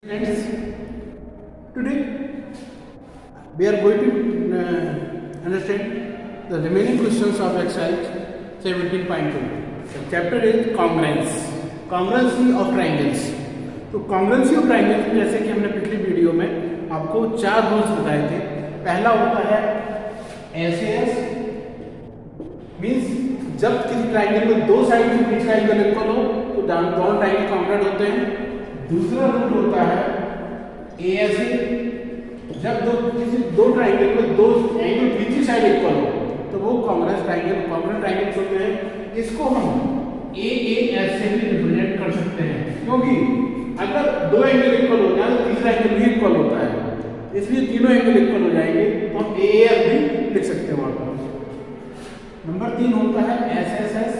Friends, today we are going to understand the remaining questions of exercise 17.2. The chapter is congruency of triangles. तो congruency of triangles जैसे कि हमने पिछली video में आपको 4 rules बताए थे. पहला होता है SAS, मीन्स जब किसी ट्राइंगल में दो साइड के बीच का एंगल इक्वल हो तो दोनों ट्राइंगल कॉन्ग्रुएंट होते हैं. दूसरा रूल होता है ASA, जब दो ट्राइंगल में दो एंगल बीच की साइड इक्वल हो तो वो कॉन्ग्रुएंट ट्राइंगल्स होते हैं. इसको हम AAS से भी रिप्रेजेंट कर सकते हैं, क्योंकि अगर दो एंगल इक्वल हो जाए तो तीसरा एंगल भी इक्वल होता है, इसलिए तीनों एंगल इक्वल हो जाएंगे तो हम AAS भी लिख सकते हैं वहां पर. नंबर 3 होता है SSS.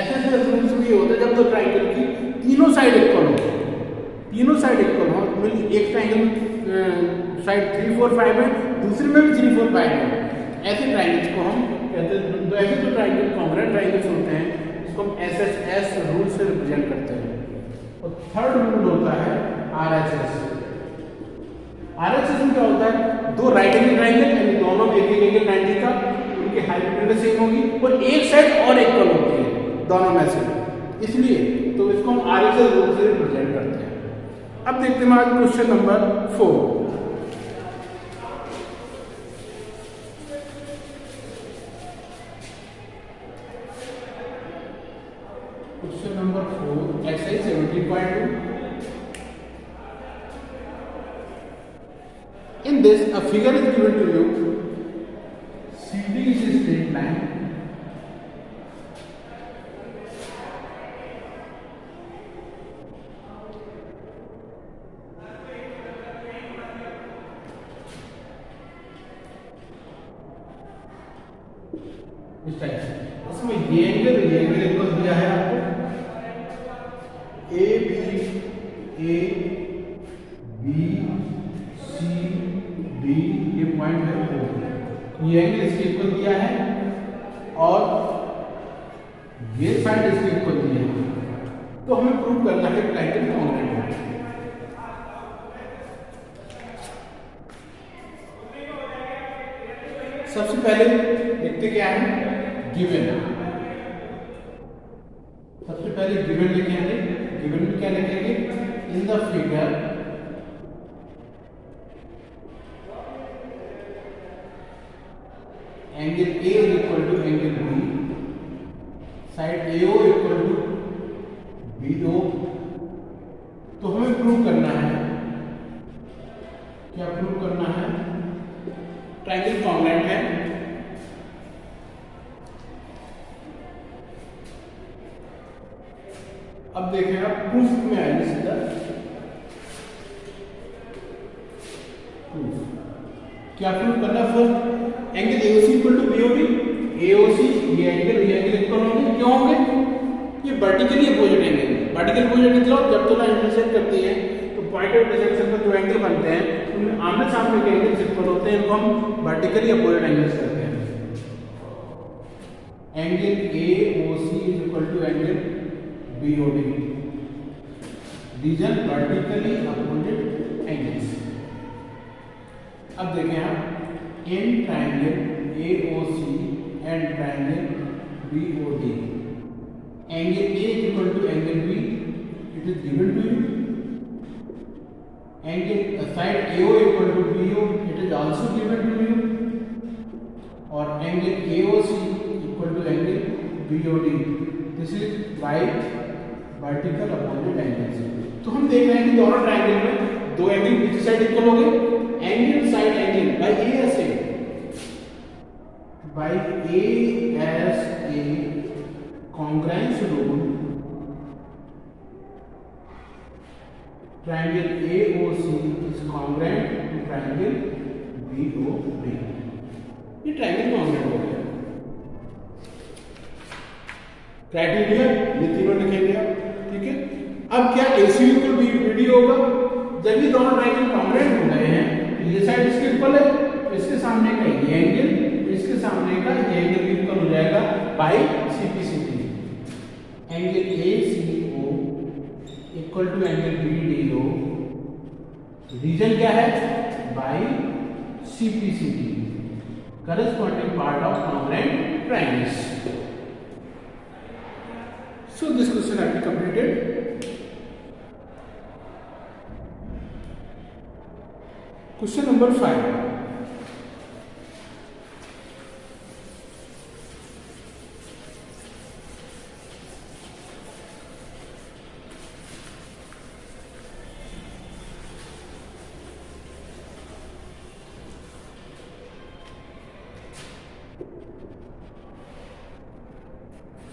SSS रूल्स में ये होता है जब दो ट्राइंगल की तीनों साइड इक्वल हो, एक ट्राइंगल साइड 3, 4, 5 है, दूसरे में भी 3, 4, 5 है, ऐसे ट्राइंगल्स को हम कहते हैं. ऐसे जो ट्राइंगल कॉन्ग्रुएंट ट्राइंगल्स होते हैं इसको हम SSS रूल से रिप्रेजेंट करते हैं. और थर्ड रूल होता है RHS. RHS में क्या होता है, दो राइट एंगल ट्राइंगल यानी दोनों एक एंगल 90 का, उनकी हाइपोटेन्यूज सेम होगी और एक साइड और इक्वल होती है दोनों में से, इसलिए तो इसको हम RHS रूल से रिप्रेजेंट करते हैं. अब देखते हैं आज question number 4. Question number 4, exercise 17.2. In this, a figure is given to you. CD is a straight line. इस टाइप से इसमें ये एंगल इक्वल दिया है आपको ए बी सी डी, ये पॉइंट है O. ये एंगल इसके इक्वल दिया है और ये साइड इसके इक्वल दी है, तो हमें प्रूव करना है ट्राइंगल कॉन्ग्रुएंट है. सबसे पहले देखते क्या है, गिवन. सबसे पहले गिवन लिखेंगे. गिवन में क्या लिखेंगे, in the figure angle A is equal to angle B, side AO equal to BO. तो हमें प्रूव करना है, क्या प्रूव करना है, ट्राइंगल कॉन्ग्रुएंट है. अब देखें आप प्रूफ में आएंगे सीधा. प्रूफ क्या प्रूफ करना, first angle AOC equal to BOD. AOC ये एंगल इक्वल होंगे, क्यों होंगे, ये vertically opposite angle. Vertical opposite मतलब जब तो लाइन इंटरसेक्ट करती है तो पॉइंट ऑफ इंटरसेक्शन पर जो एंगल बनते हैं उनमें आमने सामने के एंगल्स इक्वल होते हैं, इनको हम वर्टिकली अपोजिट एंगल्स कहते हैं. Angle AOC is equal to angle BOD. Reason vertically opposite angles. अब देखें आप, in triangle AOC and triangle BOD, angle A is equal to angle B, it is given to you. Angle side AO equal to BO, it is also given to you. और angle AOC equal to angle BOD, this is by vertical opposite angles. तो हम देख रहे हैं कि दोनों triangle में दो एंगल बीच साइड इक्वल हो गए. Angle side angle by ASA congruence rule, triangle AOC is congruent to triangle BOD. ये ट्राइंगल कॉन्ग्रुएंट हो गया. क्राइटेरिया ये तीनों लिखेंगे आप, ठीक है. अब क्या AC इक्वल BD होगा, जब ये दोनों ट्राइंगल कॉन्ग्रुएंट हो गए हैं तो ये साइड इसके इक्वल है, तो इसके सामने का ये एंगल, इसके सामने का ये एंगल भी इक्वल हो जाएगा by CPCD. Angle ACO equal to angle BDO reason क्या है? By CPCD, corresponding part of congruent triangles. So this question has been completed. Question number 5.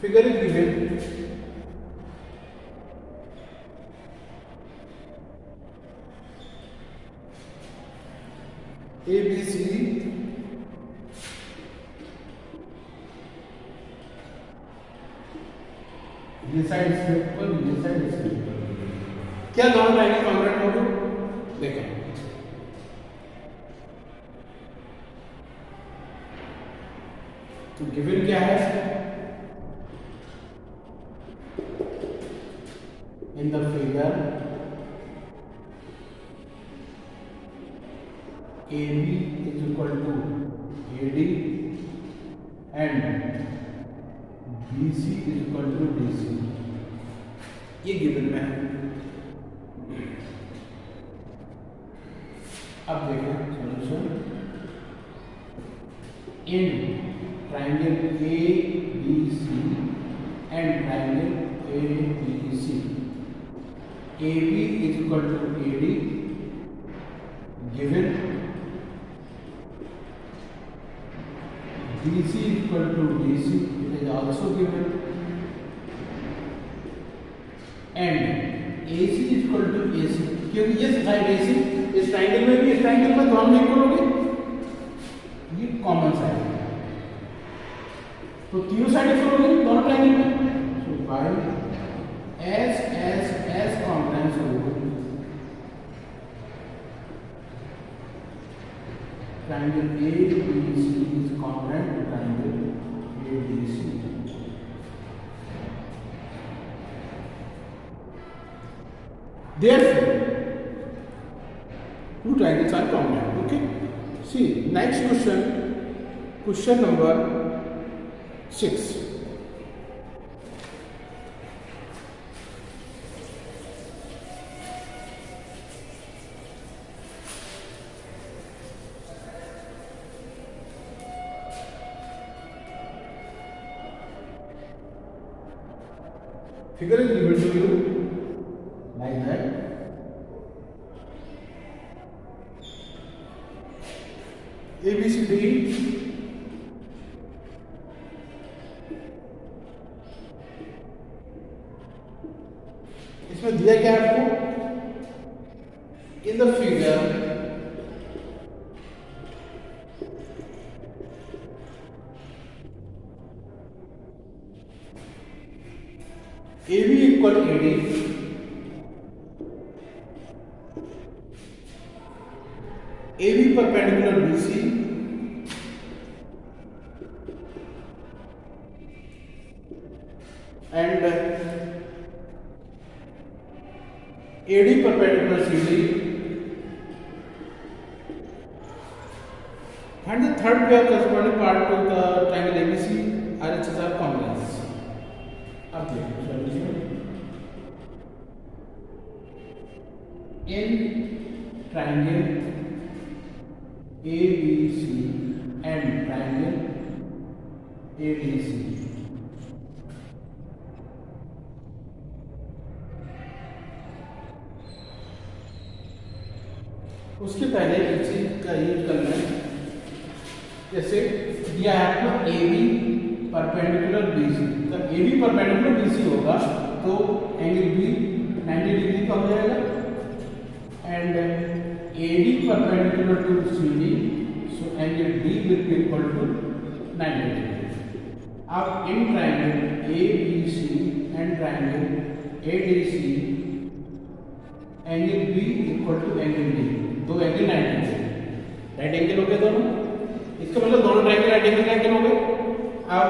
Figure is given. A, B, C ये side square ये side square, क्या दोनों लाइनें congruent होंगी? देखें, तो गिवन क्या है? In the figure, AB is equal to AD and BC is equal to DC. ये गिवन में है। अब देखें solution. In triangle ABC and triangle ABC, AB is equal to AD, given BC is equal to DC, it is also given, and AC is equal to AC, क्योंकि ये side AC इस triangle में भी इस triangle में दोनों में equal होगी, ये कॉमन साइड है, तो तीनों साइड इक्वल होगी दोनों ट्राइंगल में, तो बाय S कॉन्ग्रुएंस होगा triangle ABC is congruent to triangle ABC. Therefore, two triangles are congruent. Okay. See next question number 6. Figure is given to you like that. ABCD इसमें दिया क्या है आपको? In the figure AB equal AD, AB perpendicular BC, and AD perpendicular CD, and the third pair corresponding part to the triangle ABC RHS are congruent. अब देखिए in triangle ABC and triangle ADC, उसके पहले एक चीज का use करना है, जैसे दिया है आपको AB परपेंडिकुलर BC, तो AB परपेंडिकुलर BC होगा तो एंगल B 90 डिग्री का हो जाएगा, and AD perpendicular to CD, so angle D will be equal to 90 degree. अब in triangle ABC and triangle ADC, angle B equal to angle D, दो angle 90 degree, right angle हो गए दोनों, इसका मतलब दोनों ट्रायंगल राइट एंगल हो गए। अब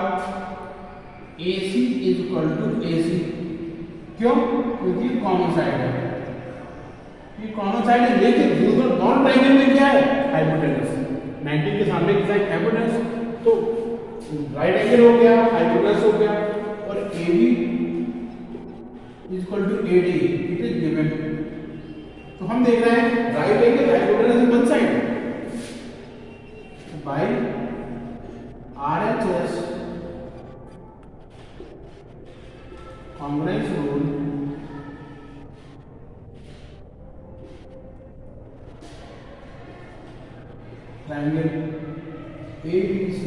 AC is equal to AC, क्यों? क्योंकि कॉमन साइड है, ये कॉमन साइड है, लेकिन दोनों ट्रायंगल में क्या है, हाइपोटेनस। 90 के सामने की साइड हाइपोटेनस, तो राइट एंगल हो गया, हाइपोटेनस हो गया, और AB equal to AD it is given. तो हम देख रहे हैं right angle hypotenuse in one side by RHS congruence rule triangle ABC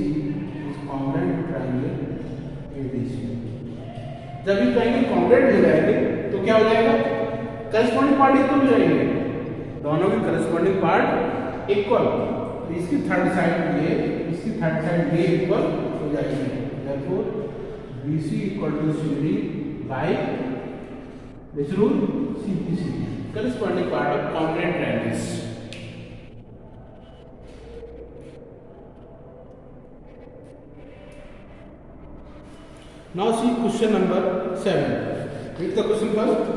is congruent to triangle ADC। जब ये ट्रायंगल कॉन्ग्रुएंट हो जाएंगे तो क्या हो जाएगा, करस्पॉन्डिंग पार्ट इक्वल हो जाएंगे, दोनों के करस्पॉन्डिंग पार्ट इक्वल। तो इसकी थर्ड साइड ये, इसकी थर्ड साइड ये इक्वल हो जाएगी। therefore BC equal to CD by this rule CPC, corresponding part of congruent triangles. Now see question number 7. Read the question first.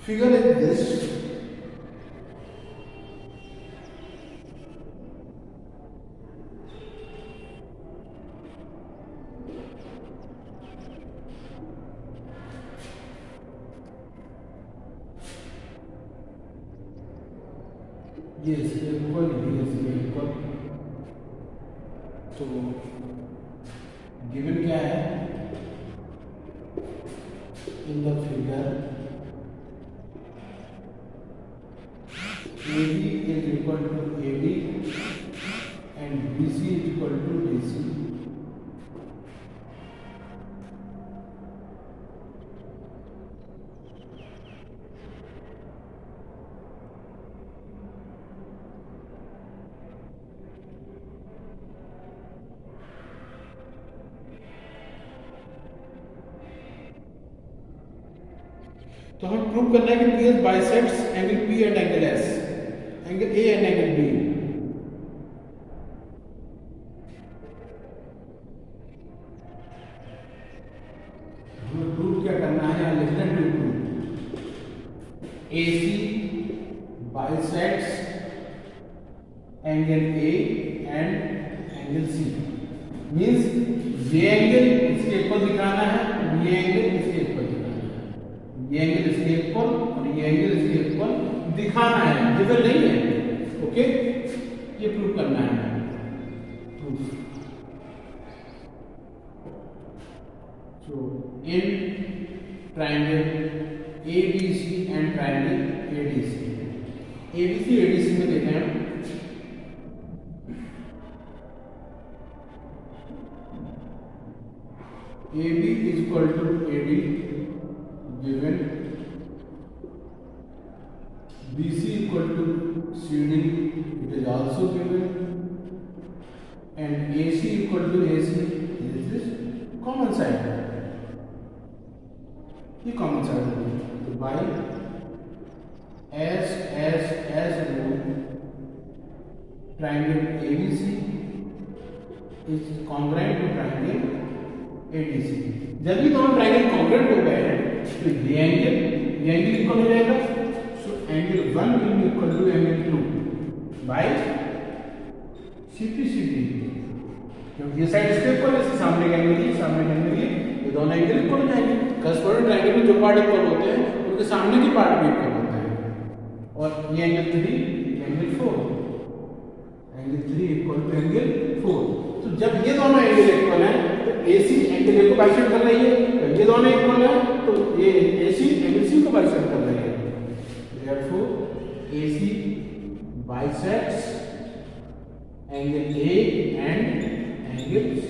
Figure is this. Yes, equal. तो given क्या है, in the figure AB is equal to AD and BC is equal to DC. तो हमें prove करना है कि PS bisects angle P and angle S, angle A and angle B। हमें prove क्या करना है, लिखना है prove AC bisects angle A and angle C। Means ये एंगल इसके इक्वल दिखाना है, ये एंगल इसके इक्वल दिखाना है, ये एंगल इसके इक्वल और ये एंगल इसके इक्वल दिखाना है, डिफर नहीं है। ओके, ये प्रूव करना है। Proof so in triangle ABC and triangle ADC, ABC ADC में देखें हम AB is equal to AD given, BC equal to CD it is also given, and AC equal to AC, this is common side, ये common side है। तो by as rule triangle ABC is congruent to triangle ADC। जब भी दोनों triangle congruent हो गए हैं तो ये एंगल इक्वल हो जाएगा। So angle 1 will be equal to angle 2 by CPCD, क्योंकि ये साइड इसके इक्वल है, सामने का एंगल ये, सामने का एंगल ये दोनों एंगल इक्वल हो जाएंगे। करस्पॉन्डिंग ट्रायंगल में जो पार्ट इक्वल होते हैं उनके सामने के पार्ट भी इक्वल होते हैं। और ये angle 3 angle 4, angle 3 equal to angle 4। तो जब ये दोनों एंगल इक्वल हैं तो AC एंगल A को बाइसेक्ट कर रही है, ये दोनों इक्वल हैं तो ये AC एंगल C को बाइसेक्ट कर रही है। Therefore AC bisects angle A and angle C।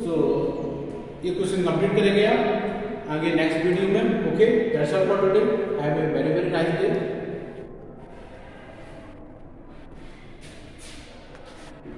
सो ये क्वेश्चन कंप्लीट करेंगे आप आगे नेक्स्ट वीडियो में. Okay, that's all for today. Have a very very nice day.